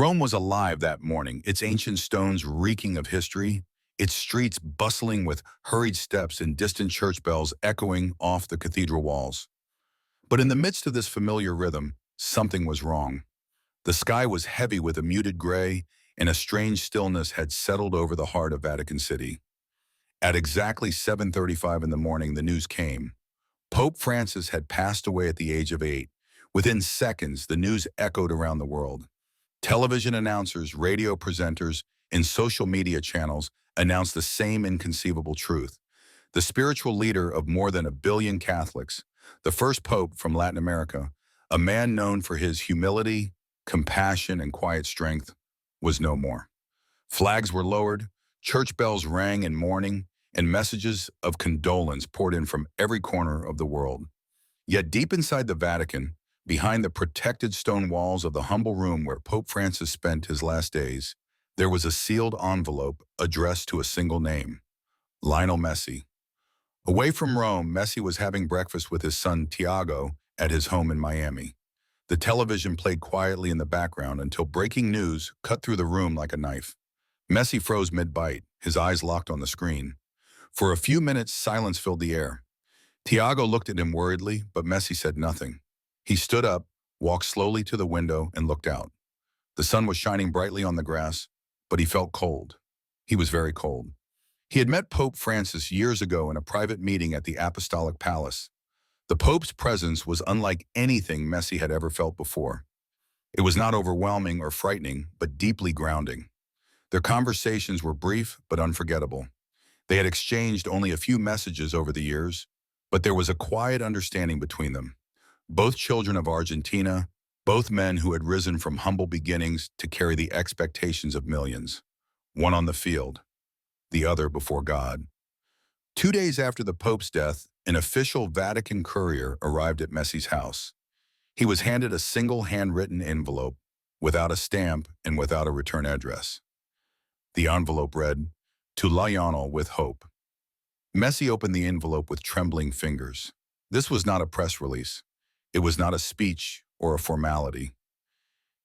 Rome was alive that morning, its ancient stones reeking of history, its streets bustling with hurried steps and distant church bells echoing off the cathedral walls. But in the midst of this familiar rhythm, something was wrong. The sky was heavy with a muted gray, and a strange stillness had settled over the heart of Vatican City. At exactly 7:35 in the morning, the news came. Pope Francis had passed away at the age of 8. Within seconds, the news echoed around the world. Television announcers, radio presenters, and social media channels announced the same inconceivable truth. The spiritual leader of more than 1 billion Catholics, the first pope from Latin America, a man known for his humility, compassion, and quiet strength, was no more. Flags were lowered, church bells rang in mourning, and messages of condolence poured in from every corner of the world. Yet deep inside the Vatican, behind the protected stone walls of the humble room where Pope Francis spent his last days, there was a sealed envelope addressed to a single name: Lionel Messi. Away from Rome, Messi was having breakfast with his son Tiago at his home in Miami. The television played quietly in the background until breaking news cut through the room like a knife. Messi froze mid-bite, his eyes locked on the screen. For a few minutes, silence filled the air. Tiago looked at him worriedly, but Messi said nothing. He stood up, walked slowly to the window, and looked out. The sun was shining brightly on the grass, but he felt cold. He was very cold. He had met Pope Francis years ago in a private meeting at the Apostolic Palace. The Pope's presence was unlike anything Messi had ever felt before. It was not overwhelming or frightening, but deeply grounding. Their conversations were brief but unforgettable. They had exchanged only a few messages over the years, but there was a quiet understanding between them. Both children of Argentina, both men who had risen from humble beginnings to carry the expectations of millions. One on the field, the other before God. 2 days after the Pope's death, an official Vatican courier arrived at Messi's house. He was handed a single handwritten envelope, without a stamp and without a return address. The envelope read, "To Lionel with hope." Messi opened the envelope with trembling fingers. This was not a press release. It was not a speech or a formality.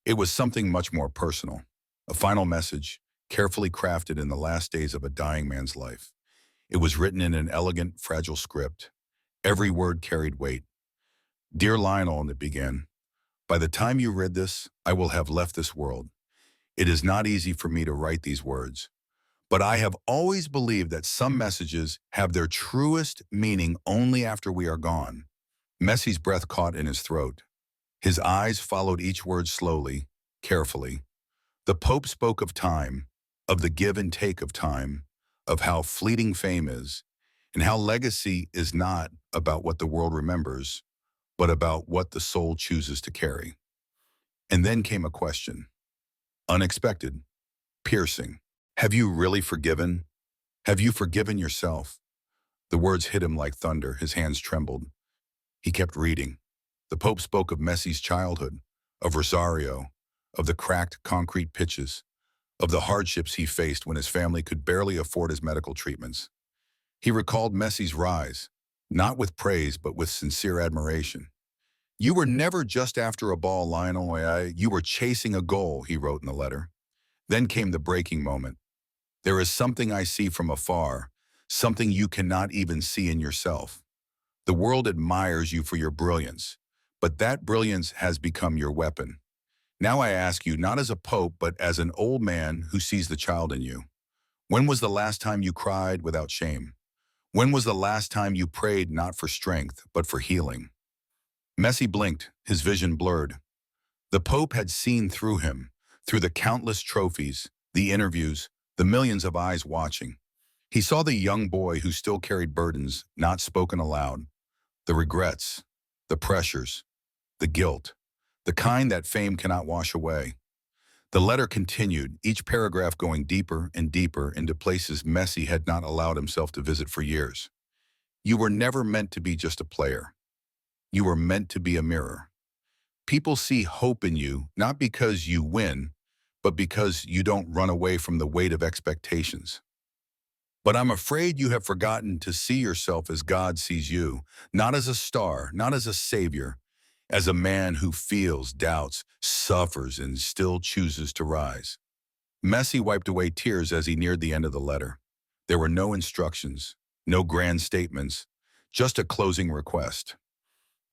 It was something much more personal, a final message, carefully crafted in the last days of a dying man's life. It was written in an elegant, fragile script. Every word carried weight. "Dear Lionel," it began, "by the time you read this, I will have left this world. It is not easy for me to write these words, but I have always believed that some messages have their truest meaning only after we are gone." Messi's breath caught in his throat. His eyes followed each word slowly, carefully. The Pope spoke of time, of the give and take of time, of how fleeting fame is, and how legacy is not about what the world remembers, but about what the soul chooses to carry. And then came a question. Unexpected, piercing. "Have you really forgiven? Have you forgiven yourself?" The words hit him like thunder. His hands trembled. He kept reading. The Pope spoke of Messi's childhood, of Rosario, of the cracked concrete pitches, of the hardships he faced when his family could barely afford his medical treatments. He recalled Messi's rise, not with praise but with sincere admiration. "You were never just after a ball, Lionel. You were chasing a goal," he wrote in the letter. Then came the breaking moment. "There is something I see from afar, something you cannot even see in yourself. The world admires you for your brilliance, but that brilliance has become your weapon. Now I ask you, not as a pope, but as an old man who sees the child in you. When was the last time you cried without shame? When was the last time you prayed not for strength, but for healing?" Messi blinked, his vision blurred. The Pope had seen through him, through the countless trophies, the interviews, the millions of eyes watching. He saw the young boy who still carried burdens not spoken aloud, the regrets, the pressures, the guilt, the kind that fame cannot wash away. The letter continued, each paragraph going deeper and deeper into places Messi had not allowed himself to visit for years. "You were never meant to be just a player. You were meant to be a mirror. People see hope in you, not because you win, but because you don't run away from the weight of expectations. But I'm afraid you have forgotten to see yourself as God sees you, not as a star, not as a savior, as a man who feels, doubts, suffers, and still chooses to rise. Messi wiped away tears as he neared the end of the letter. There were no instructions, no grand statements, just a closing request.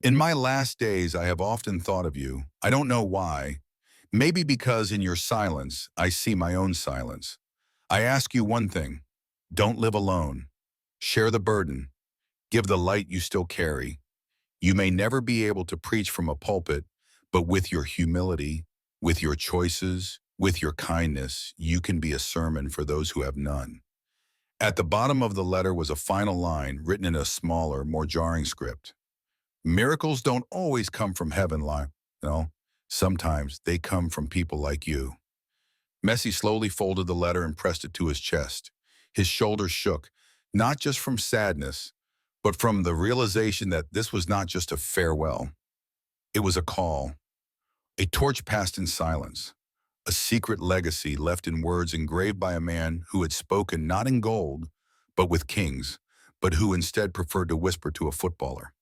In my last days, I have often thought of you. I don't know why. Maybe because in your silence, I see my own silence. I ask you one thing. Don't live alone. Share the burden. Give the light you still carry. You may never be able to preach from a pulpit, but with your humility, with your choices, with your kindness, you can be a sermon for those who have none. At the bottom of the letter was a final line written in a smaller, more jarring script. Miracles don't always come from heaven, no. Sometimes they come from people like you. Messi slowly folded the letter and pressed it to his chest. His shoulders shook, not just from sadness, but from the realization that this was not just a farewell. It was a call, a torch passed in silence, a secret legacy left in words engraved by a man who had spoken not in gold, but with kings, but who instead preferred to whisper to a footballer.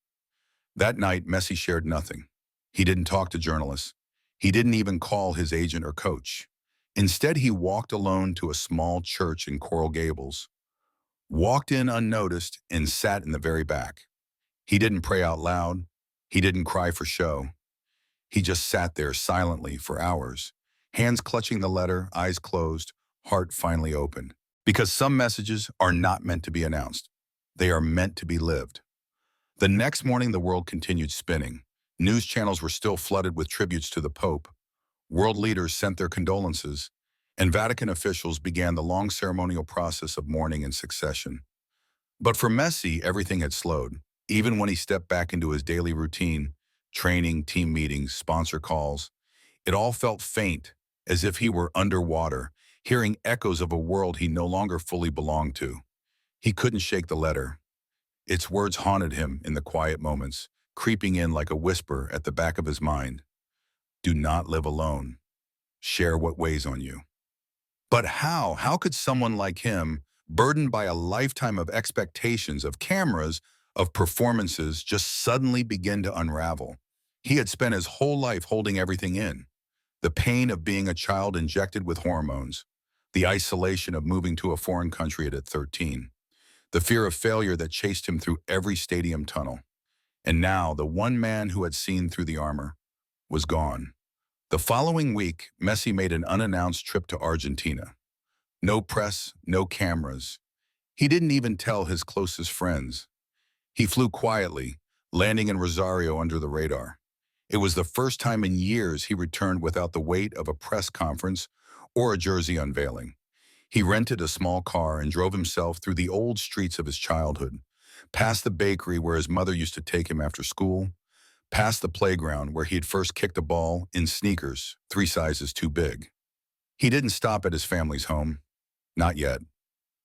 That night, Messi shared nothing. He didn't talk to journalists. He didn't even call his agent or coach. Instead, he walked alone to a small church in Coral Gables, walked in unnoticed, and sat in the very back. He didn't pray out loud. He didn't cry for show. He just sat there silently for hours, hands clutching the letter, eyes closed, heart finally opened. Because some messages are not meant to be announced. They are meant to be lived. The next morning, the world continued spinning. News channels were still flooded with tributes to the Pope. World leaders sent their condolences, and Vatican officials began the long ceremonial process of mourning in succession. But for Messi, everything had slowed. Even when he stepped back into his daily routine, training, team meetings, sponsor calls, it all felt faint, as if he were underwater, hearing echoes of a world he no longer fully belonged to. He couldn't shake the letter. Its words haunted him in the quiet moments, creeping in like a whisper at the back of his mind. Do not live alone. Share what weighs on you. But how? How could someone like him, burdened by a lifetime of expectations, of cameras, of performances, just suddenly begin to unravel? He had spent his whole life holding everything in. The pain of being a child injected with hormones, the isolation of moving to a foreign country at 13, the fear of failure that chased him through every stadium tunnel. And now, the one man who had seen through the armor was gone. The following week, Messi made an unannounced trip to Argentina. No press, no cameras. He didn't even tell his closest friends. He flew quietly, landing in Rosario under the radar. It was the first time in years he returned without the weight of a press conference or a jersey unveiling. He rented a small car and drove himself through the old streets of his childhood, past the bakery where his mother used to take him after school, past the playground where he had first kicked a ball in sneakers, 3 sizes too big. He didn't stop at his family's home. Not yet.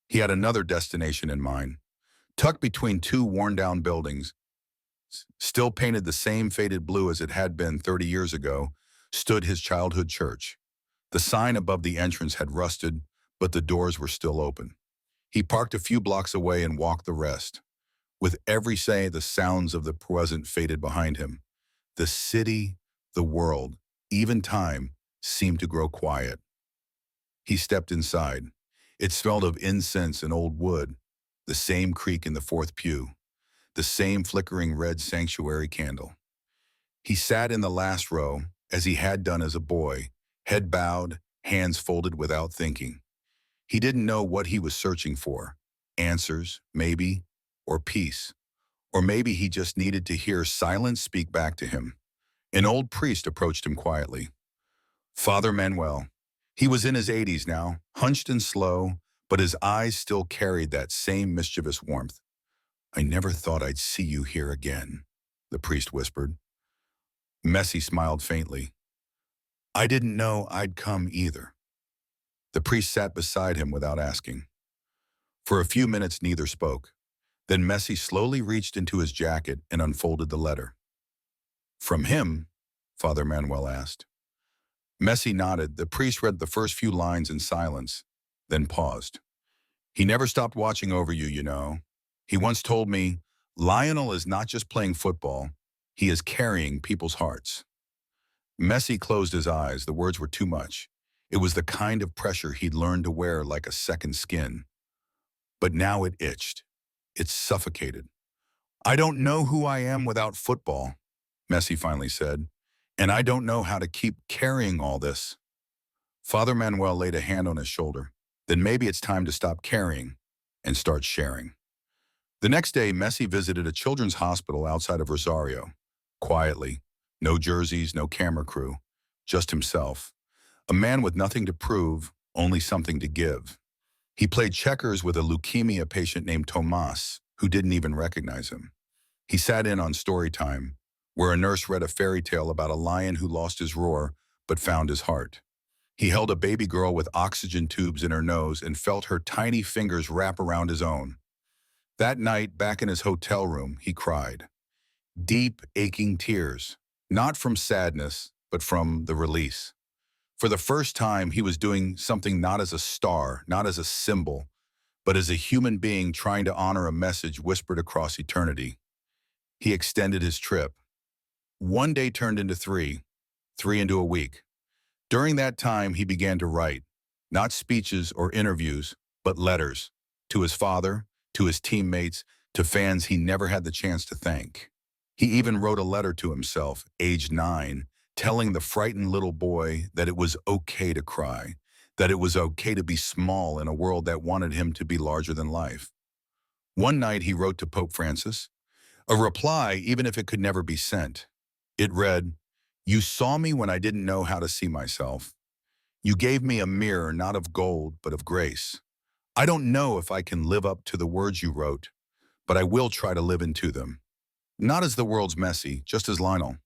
He had another destination in mind. Tucked between 2 worn-down buildings, still painted the same faded blue as it had been 30 years ago, stood his childhood church. The sign above the entrance had rusted, but the doors were still open. He parked a few blocks away and walked the rest. With every say, the sounds of the present faded behind him. The city, the world, even time, seemed to grow quiet. He stepped inside. It smelled of incense and old wood, the same creak in the 4th pew, the same flickering red sanctuary candle. He sat in the last row, as he had done as a boy, head bowed, hands folded without thinking. He didn't know what he was searching for. Answers, maybe, or peace. Or maybe he just needed to hear silence speak back to him. An old priest approached him quietly. Father Manuel. He was in his 80s now, hunched and slow, but his eyes still carried that same mischievous warmth. I never thought I'd see you here again, the priest whispered. Messi smiled faintly. I didn't know I'd come either. The priest sat beside him without asking. For a few minutes, neither spoke. Then Messi slowly reached into his jacket and unfolded the letter. From him? Father Manuel asked. Messi nodded. The priest read the first few lines in silence, then paused. He never stopped watching over you, you know. He once told me, Lionel is not just playing football. He is carrying people's hearts. Messi closed his eyes. The words were too much. It was the kind of pressure he'd learned to wear like a second skin. But now it itched. It suffocated. "I don't know who I am without football," Messi finally said, "and I don't know how to keep carrying all this." Father Manuel laid a hand on his shoulder. "Then maybe it's time to stop carrying and start sharing." The next day, Messi visited a children's hospital outside of Rosario. Quietly. No jerseys, no camera crew. Just himself. A man with nothing to prove, only something to give. He played checkers with a leukemia patient named Tomas, who didn't even recognize him. He sat in on story time, where a nurse read a fairy tale about a lion who lost his roar but found his heart. He held a baby girl with oxygen tubes in her nose and felt her tiny fingers wrap around his own. That night, back in his hotel room, he cried. Deep, aching tears, not from sadness, but from the release. For the first time, he was doing something not as a star, not as a symbol, but as a human being trying to honor a message whispered across eternity. He extended his trip. One day turned into three, three into a week. During that time, he began to write, not speeches or interviews, but letters, to his father, to his teammates, to fans he never had the chance to thank. He even wrote a letter to himself, aged 9, telling the frightened little boy that it was okay to cry, that it was okay to be small in a world that wanted him to be larger than life. One night he wrote to Pope Francis, a reply even if it could never be sent. It read, "You saw me when I didn't know how to see myself. You gave me a mirror not of gold but of grace. I don't know if I can live up to the words you wrote, but I will try to live into them. Not as the world's Messi, just as Lionel."